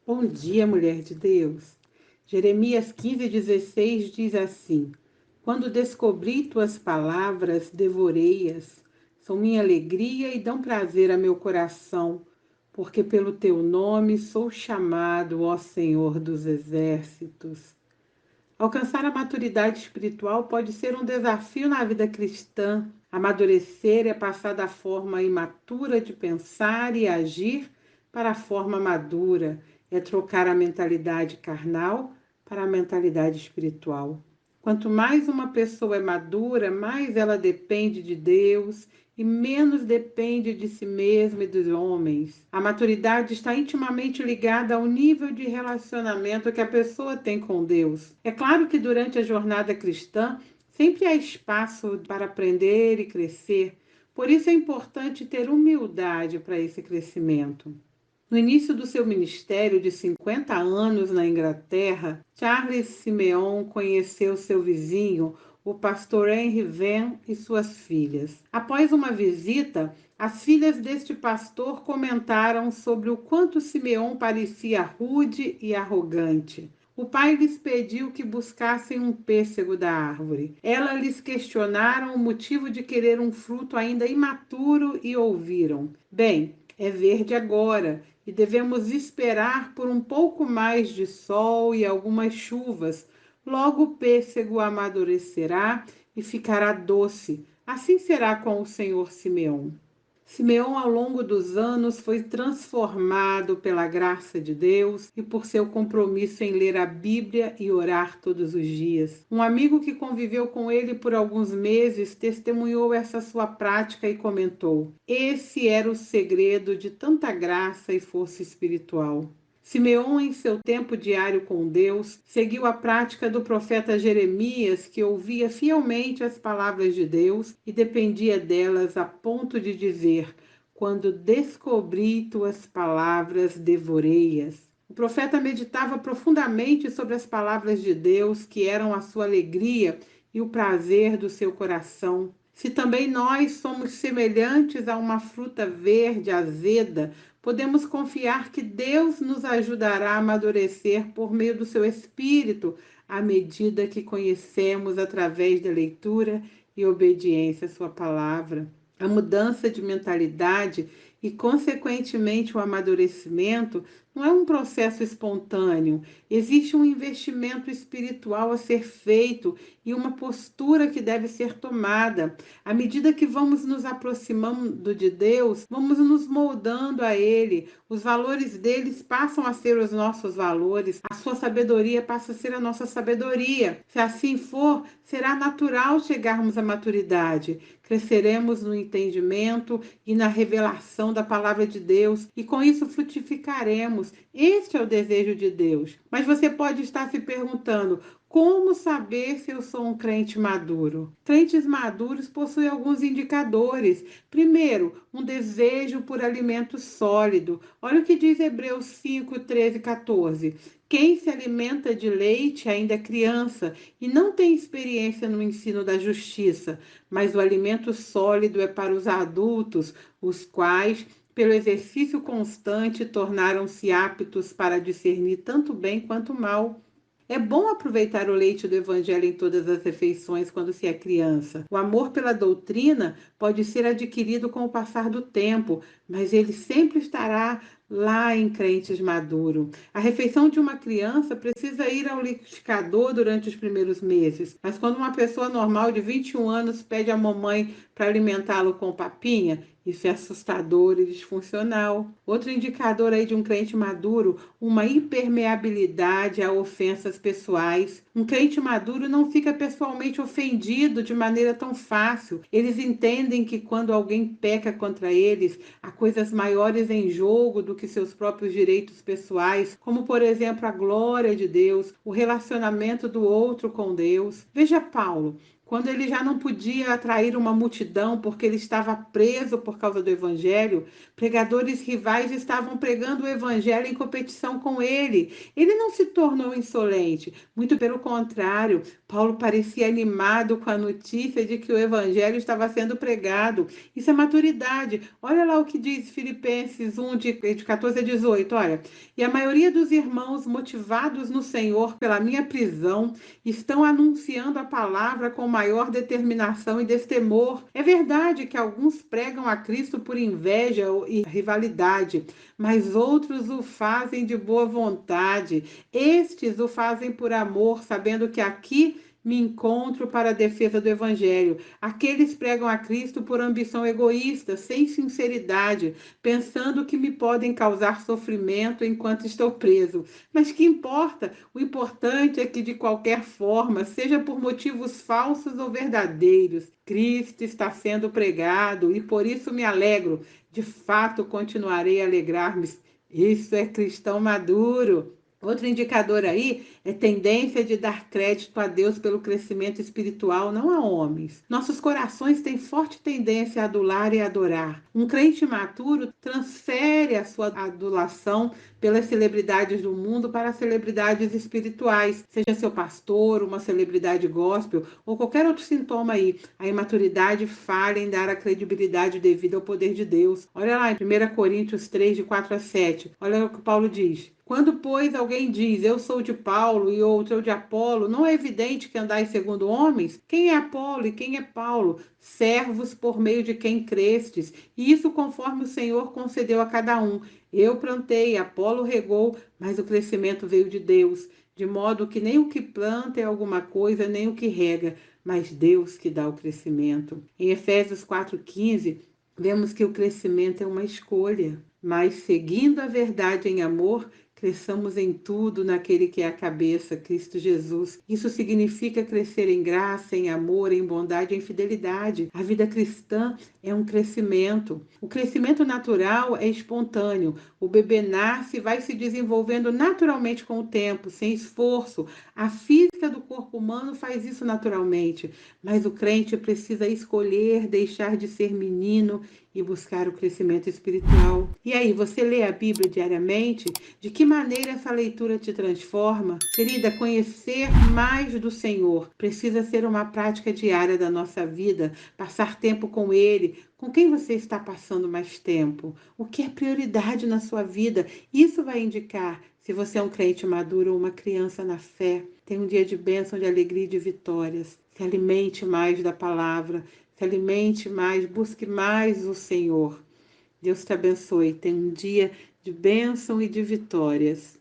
Bom dia, mulher de Deus. Jeremias 15:16 diz assim: Quando descobri tuas palavras, devorei-as. São minha alegria e dão prazer a meu coração, porque pelo teu nome sou chamado, ó Senhor dos exércitos. Alcançar a maturidade espiritual pode ser um desafio na vida cristã. Amadurecer é passar da forma imatura de pensar e agir para a forma madura, é trocar a mentalidade carnal para a mentalidade espiritual. Quanto mais uma pessoa é madura, mais ela depende de Deus e menos depende de si mesma e dos homens. A maturidade está intimamente ligada ao nível de relacionamento que a pessoa tem com Deus. É claro que durante a jornada cristã sempre há espaço para aprender e crescer, por isso é importante ter humildade para esse crescimento. No início do seu ministério de 50 anos na Inglaterra, Charles Simeon conheceu seu vizinho, o pastor Henry Venn, e suas filhas. Após uma visita, as filhas deste pastor comentaram sobre o quanto Simeon parecia rude e arrogante. O pai lhes pediu que buscassem um pêssego da árvore. Elas lhes questionaram o motivo de querer um fruto ainda imaturo e ouviram: Bem, é verde agora e devemos esperar por um pouco mais de sol e algumas chuvas. Logo o pêssego amadurecerá e ficará doce. Assim será com o Senhor Simeão. Simeão, ao longo dos anos, foi transformado pela graça de Deus e por seu compromisso em ler a Bíblia e orar todos os dias. Um amigo que conviveu com ele por alguns meses testemunhou essa sua prática e comentou: Esse era o segredo de tanta graça e força espiritual. Simeão, em seu tempo diário com Deus, seguiu a prática do profeta Jeremias, que ouvia fielmente as palavras de Deus e dependia delas a ponto de dizer: Quando descobri tuas palavras, devorei-as. O profeta meditava profundamente sobre as palavras de Deus, que eram a sua alegria e o prazer do seu coração. Se também nós somos semelhantes a uma fruta verde, azeda, podemos confiar que Deus nos ajudará a amadurecer por meio do seu Espírito, à medida que conhecemos através da leitura e obediência à sua palavra. A mudança de mentalidade e, consequentemente, o amadurecimento não é um processo espontâneo. Existe um investimento espiritual a ser feito e uma postura que deve ser tomada. À medida que vamos nos aproximando de Deus, vamos nos moldando a Ele. Os valores deles passam a ser os nossos valores. A sua sabedoria passa a ser a nossa sabedoria. Se assim for, será natural chegarmos à maturidade. Cresceremos no entendimento e na revelação da palavra de Deus e com isso frutificaremos. Este é o desejo de Deus. Mas você pode estar se perguntando: como saber se eu sou um crente maduro? Crentes maduros possuem alguns indicadores. Primeiro, um desejo por alimento sólido. Olha o que diz Hebreus 5, 13 e 14. Quem se alimenta de leite ainda é criança e não tem experiência no ensino da justiça, mas o alimento sólido é para os adultos, os quais, pelo exercício constante, tornaram-se aptos para discernir tanto bem quanto mal. É bom aproveitar o leite do Evangelho em todas as refeições quando se é criança. O amor pela doutrina pode ser adquirido com o passar do tempo, mas ele sempre estará lá em crentes maduros. A refeição de uma criança precisa ir ao liquidificador durante os primeiros meses, mas quando uma pessoa normal de 21 anos pede à mamãe para alimentá-lo com papinha, isso é assustador e disfuncional. Outro indicador aí de um crente maduro, uma impermeabilidade a ofensas pessoais. Um crente maduro não fica pessoalmente ofendido de maneira tão fácil. Eles entendem que quando alguém peca contra eles, há coisas maiores em jogo do que seus próprios direitos pessoais, como por exemplo a glória de Deus, o relacionamento do outro com Deus. Veja Paulo. quando ele já não podia atrair uma multidão porque ele estava preso por causa do evangelho, pregadores rivais estavam pregando o evangelho em competição com ele. Ele não se tornou insolente, muito pelo contrário, Paulo parecia animado com a notícia de que o evangelho estava sendo pregado. Isso é maturidade. Olha lá o que diz Filipenses 1, de 14 a 18. Olha, e a maioria dos irmãos, motivados no Senhor pela minha prisão, estão anunciando a palavra com maior determinação e destemor. É verdade que alguns pregam a Cristo por inveja e rivalidade, mas outros o fazem de boa vontade. Estes o fazem por amor, sabendo que aqui me encontro para a defesa do Evangelho. Aqueles pregam a Cristo por ambição egoísta, sem sinceridade, pensando que me podem causar sofrimento enquanto estou preso. Mas que importa? O importante é que, de qualquer forma, seja por motivos falsos ou verdadeiros, Cristo está sendo pregado e por isso me alegro. De fato, continuarei a alegrar-me. Isso é cristão maduro. Outro indicador aí é tendência de dar crédito a Deus pelo crescimento espiritual, não a homens. Nossos corações têm forte tendência a adular e adorar. Um crente maturo transfere a sua adulação pelas celebridades do mundo para celebridades espirituais, seja seu pastor, uma celebridade gospel ou qualquer outro sintoma aí. A imaturidade falha em dar a credibilidade devida ao poder de Deus. Olha lá em 1 Coríntios 3, de 4 a 7. Olha o que Paulo diz. Quando, pois, alguém diz, eu sou de Paulo e outro eu de Apolo, não é evidente que andais segundo homens? Quem é Apolo e quem é Paulo? Servos por meio de quem crestes, e isso conforme o Senhor concedeu a cada um. Eu plantei, Apolo regou, mas o crescimento veio de Deus, de modo que nem o que planta é alguma coisa, nem o que rega, mas Deus que dá o crescimento. Em Efésios 4,15, vemos que o crescimento é uma escolha, mas seguindo a verdade em amor, cresçamos em tudo naquele que é a cabeça, Cristo Jesus. Isso significa crescer em graça, em amor, em bondade, em fidelidade. A vida cristã é um crescimento. O crescimento natural é espontâneo. O bebê nasce e vai se desenvolvendo naturalmente com o tempo, sem esforço. A física do corpo humano faz isso naturalmente, mas o crente precisa escolher deixar de ser menino e buscar o crescimento espiritual. E aí, você lê a Bíblia diariamente? De que maneira essa leitura te transforma? Querida, conhecer mais do Senhor precisa ser uma prática diária da nossa vida, passar tempo com Ele. Com quem você está passando mais tempo? O que é prioridade na sua vida? Isso vai indicar se você é um crente maduro ou uma criança na fé. Tem um dia de bênção, de alegria e de vitórias. Se alimente mais da palavra, se alimente mais, busque mais o Senhor. Deus te abençoe. Tenha um dia de bênção e de vitórias.